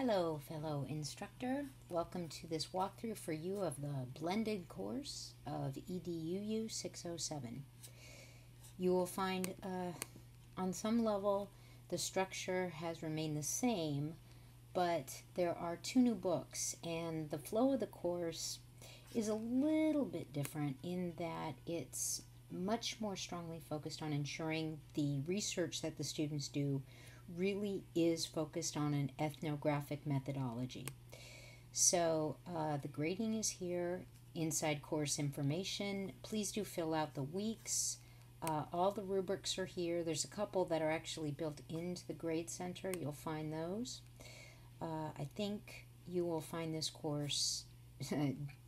Hello, fellow instructor. Welcome to this walkthrough for you of the blended course of EDUU 607. You will find on some level the structure has remained the same, but there are two new books, and the flow of the course is a little bit different in that it's much more strongly focused on ensuring the research that the students do really is focused on an ethnographic methodology. So the grading is here inside course information. Please do fill out the weeks. All the rubrics are here. There's a couple that are actually built into the grade center. You'll find those. I think you will find this course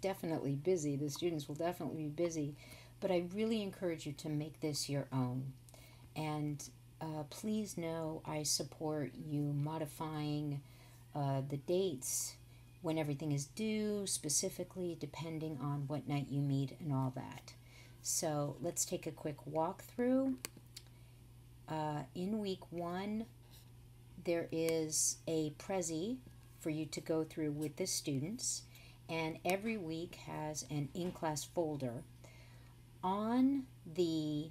definitely busy. The students will definitely be busy, but I really encourage you to make this your own. And please know I support you modifying the dates when everything is due, specifically depending on what night you meet and all that. So let's take a quick walkthrough. In week 1, there is a Prezi for you to go through with the students, and every week has an in-class folder. On the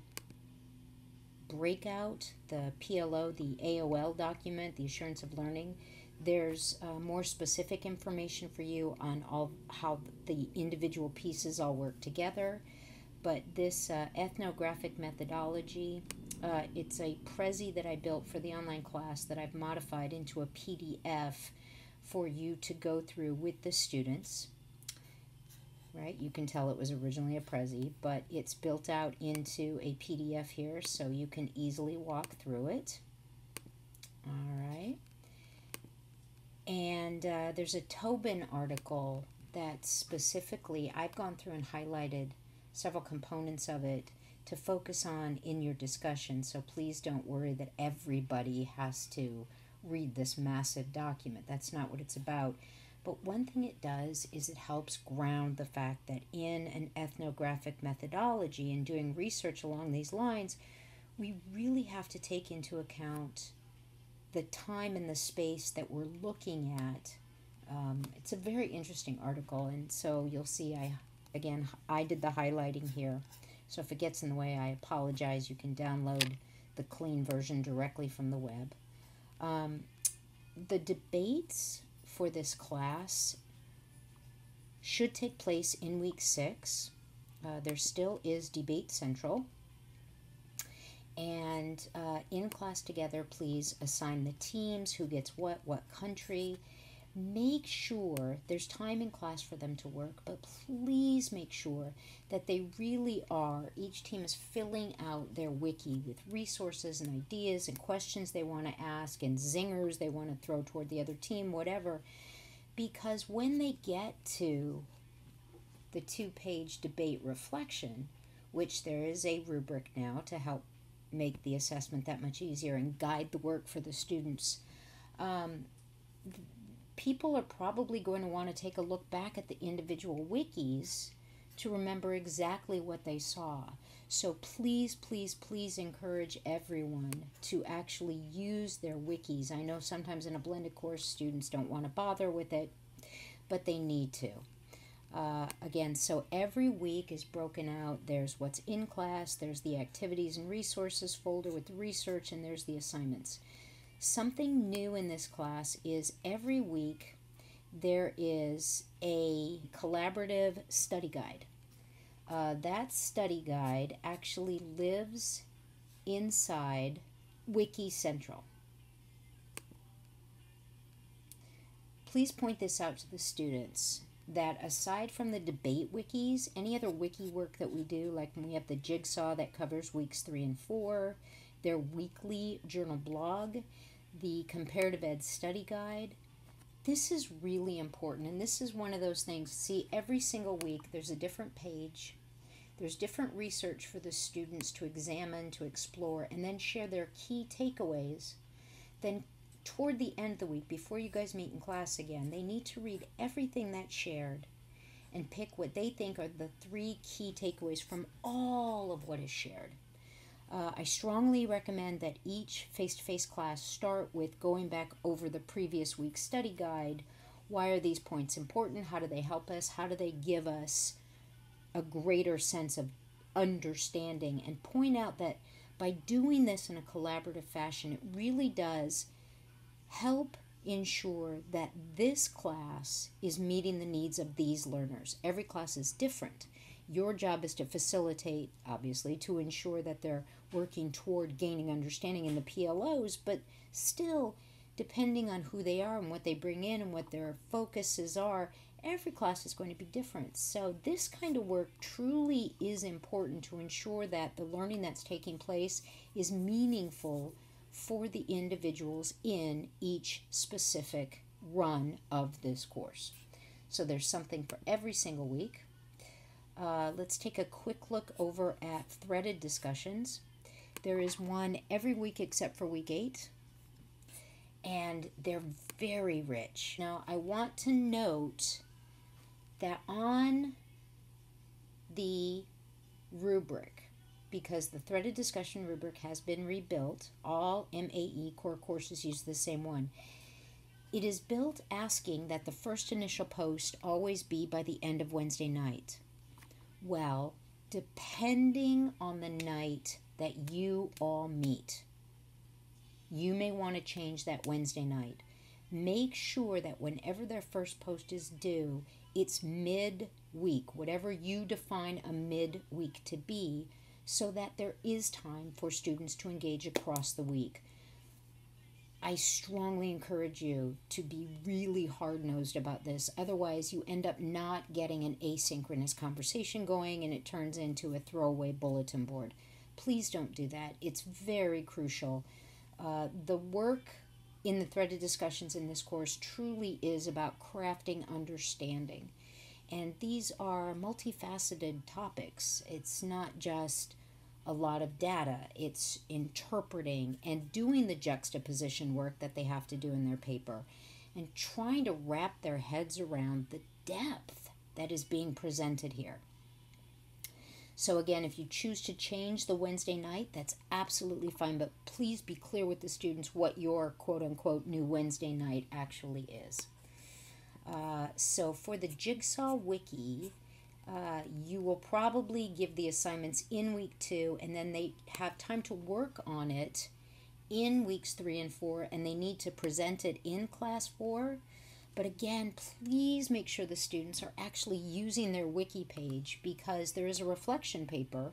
breakout, the PLO, the AOL document, the Assurance of Learning, there's more specific information for you on how the individual pieces all work together. But this ethnographic methodology, it's a Prezi that I built for the online class that I've modified into a PDF for you to go through with the students. Right, you can tell it was originally a Prezi, but it's built out into a PDF here, so you can easily walk through it. All right. And there's a Tobin article that specifically, I've gone through and highlighted several components of it to focus on in your discussion, so please don't worry that everybody has to read this massive document. That's not what it's about. But one thing it does is it helps ground the fact that in an ethnographic methodology and doing research along these lines, we really have to take into account the time and the space that we're looking at. It's a very interesting article, and so you'll see I did the highlighting here. So if it gets in the way, I apologize. You can download the clean version directly from the web. The debates for this class should take place in week 6. There still is Debate Central. And in class together, please assign the teams, who gets what country. Make sure there's time in class for them to work, but please make sure that they really are, each team is filling out their wiki with resources and ideas and questions they want to ask and zingers they want to throw toward the other team, whatever. Because when they get to the 2-page debate reflection, which there is a rubric now to help make the assessment that much easier and guide the work for the students, people are probably going to want to take a look back at the individual wikis to remember exactly what they saw. So please, please, please encourage everyone to actually use their wikis. I know sometimes in a blended course students don't want to bother with it, but they need to. Again, so every week is broken out. There's what's in class, there's the activities and resources folder with the research, and there's the assignments. Something new in this class is every week there is a collaborative study guide. That study guide actually lives inside Wiki Central. Please point this out to the students that aside from the debate wikis, any other wiki work that we do, like when we have the jigsaw that covers weeks 3 and 4, their weekly journal blog, the comparative ed study guide, this is really important. And this is one of those things, see, every single week there's a different page. There's different research for the students to examine, to explore, and then share their key takeaways. Then toward the end of the week, before you guys meet in class again, they need to read everything that's shared and pick what they think are the 3 key takeaways from all of what is shared. I strongly recommend that each face-to-face class start with going back over the previous week's study guide. Why are these points important? How do they help us? How do they give us a greater sense of understanding? And point out that by doing this in a collaborative fashion, it really does help ensure that this class is meeting the needs of these learners. Every class is different. Your job is to facilitate, obviously, to ensure that they're working toward gaining understanding in the PLOs, but still, depending on who they are and what they bring in and what their focuses are, every class is going to be different. So this kind of work truly is important to ensure that the learning that's taking place is meaningful for the individuals in each specific run of this course. So there's something for every single week. Let's take a quick look over at threaded discussions. There is one every week except for week 8, and they're very rich. Now, I want to note that on the rubric, because the threaded discussion rubric has been rebuilt, all MAE core courses use the same one. It is built asking that the first initial post always be by the end of Wednesday night. Well, depending on the night that you all meet, you may want to change that Wednesday night. Make sure that whenever their first post is due, it's mid-week, whatever you define a mid-week to be, so that there is time for students to engage across the week. I strongly encourage you to be really hard-nosed about this. Otherwise, you end up not getting an asynchronous conversation going and it turns into a throwaway bulletin board. Please don't do that. It's very crucial. The work in the threaded discussions in this course truly is about crafting understanding. And these are multifaceted topics. It's not just a lot of data. It's interpreting and doing the juxtaposition work that they have to do in their paper and trying to wrap their heads around the depth that is being presented here. So again, if you choose to change the Wednesday night, that's absolutely fine, but please be clear with the students what your quote-unquote new Wednesday night actually is. So for the Jigsaw Wiki, you will probably give the assignments in week 2, and then they have time to work on it in weeks 3 and 4, and they need to present it in class 4. But again, please make sure the students are actually using their wiki page, because there is a reflection paper,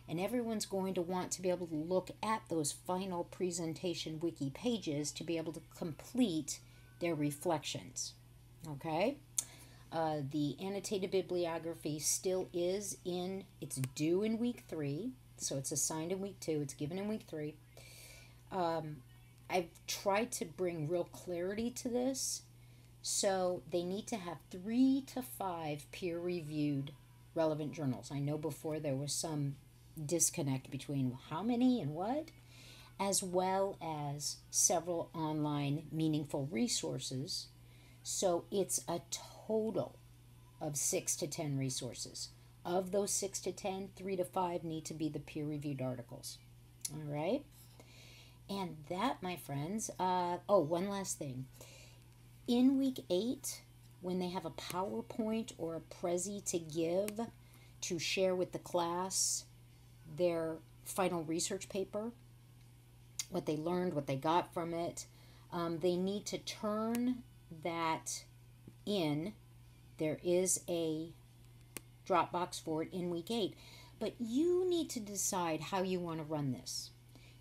and everyone's going to want to be able to look at those final presentation wiki pages to be able to complete their reflections. Okay? The annotated bibliography still is in, it's due in week 3, so it's assigned in week 2, it's given in week 3. I've tried to bring real clarity to this, so they need to have 3 to 5 peer-reviewed relevant journals. I know before there was some disconnect between how many and what, as well as several online meaningful resources. So it's a total of 6 to 10 resources. Of those 6 to 10, 3 to 5 need to be the peer-reviewed articles. All right? And that, my friends, one last thing. In week 8, when they have a PowerPoint or a Prezi to give to share with the class their final research paper, what they learned, what they got from it, they need to turn that in. There is a Dropbox for it in week 8, but you need to decide how you want to run this.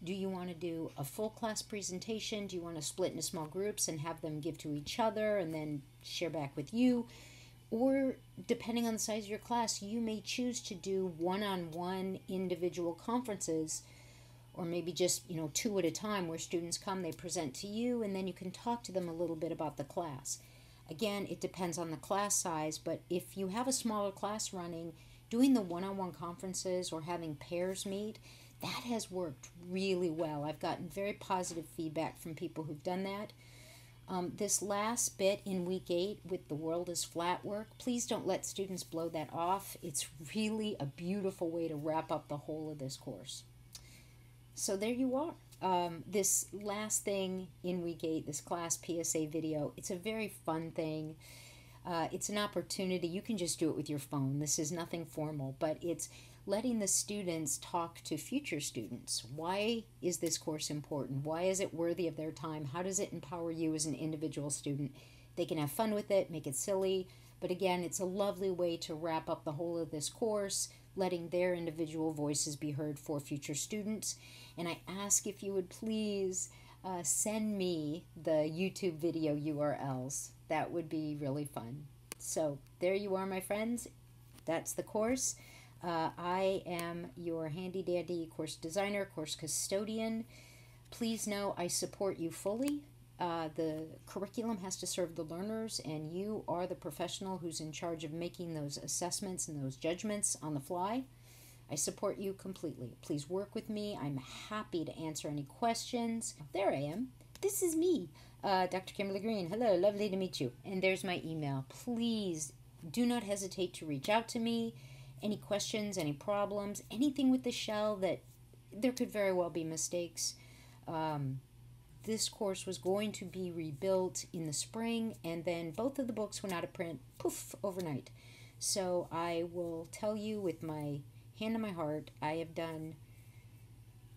Do you want to do a full class presentation? Do you want to split into small groups and have them give to each other and then share back with you? Or depending on the size of your class, you may choose to do one-on-one individual conferences, or maybe just 2 at a time, where students come, they present to you, and then you can talk to them a little bit about the class. Again, it depends on the class size, but if you have a smaller class running, doing the one-on-one conferences or having pairs meet, that has worked really well. I've gotten very positive feedback from people who've done that. This last bit in week 8 with the world is flat work, please don't let students blow that off. It's really a beautiful way to wrap up the whole of this course. So there you are. This last thing in week 8, this class PSA video, it's a very fun thing. It's an opportunity. You can just do it with your phone. This is nothing formal, but it's letting the students talk to future students. Why is this course important? Why is it worthy of their time? How does it empower you as an individual student? They can have fun with it, make it silly, but again, it's a lovely way to wrap up the whole of this course, letting their individual voices be heard for future students. And I ask if you would please send me the YouTube video URLs. That would be really fun. So there you are, my friends. That's the course. I am your handy dandy course designer, course custodian. Please know I support you fully. The curriculum has to serve the learners, and you are the professional who's in charge of making those assessments and those judgments on the fly. I support you completely. Please work with me. I'm happy to answer any questions. There I am. This is me, Dr. Kimberly Green. Hello, lovely to meet you. And there's my email. Please do not hesitate to reach out to me. Any questions, any problems, anything with the shell that there could very well be mistakes. This course was going to be rebuilt in the spring, and then both of the books went out of print, poof, overnight. So I will tell you with my hand on my heart, I have done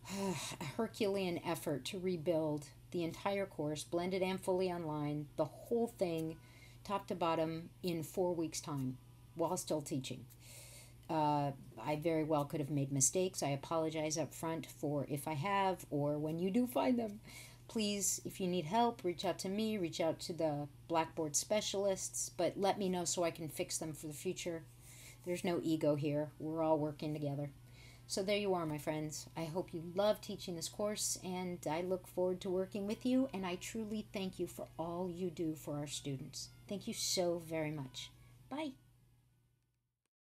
a Herculean effort to rebuild the entire course, blended and fully online, the whole thing, top to bottom, in 4 weeks' time, while still teaching. I very well could have made mistakes. I apologize up front for if I have, or when you do find them. Please, if you need help, reach out to me, reach out to the Blackboard specialists, but let me know so I can fix them for the future. There's no ego here. We're all working together. So there you are, my friends. I hope you love teaching this course, and I look forward to working with you, and I truly thank you for all you do for our students. Thank you so very much. Bye.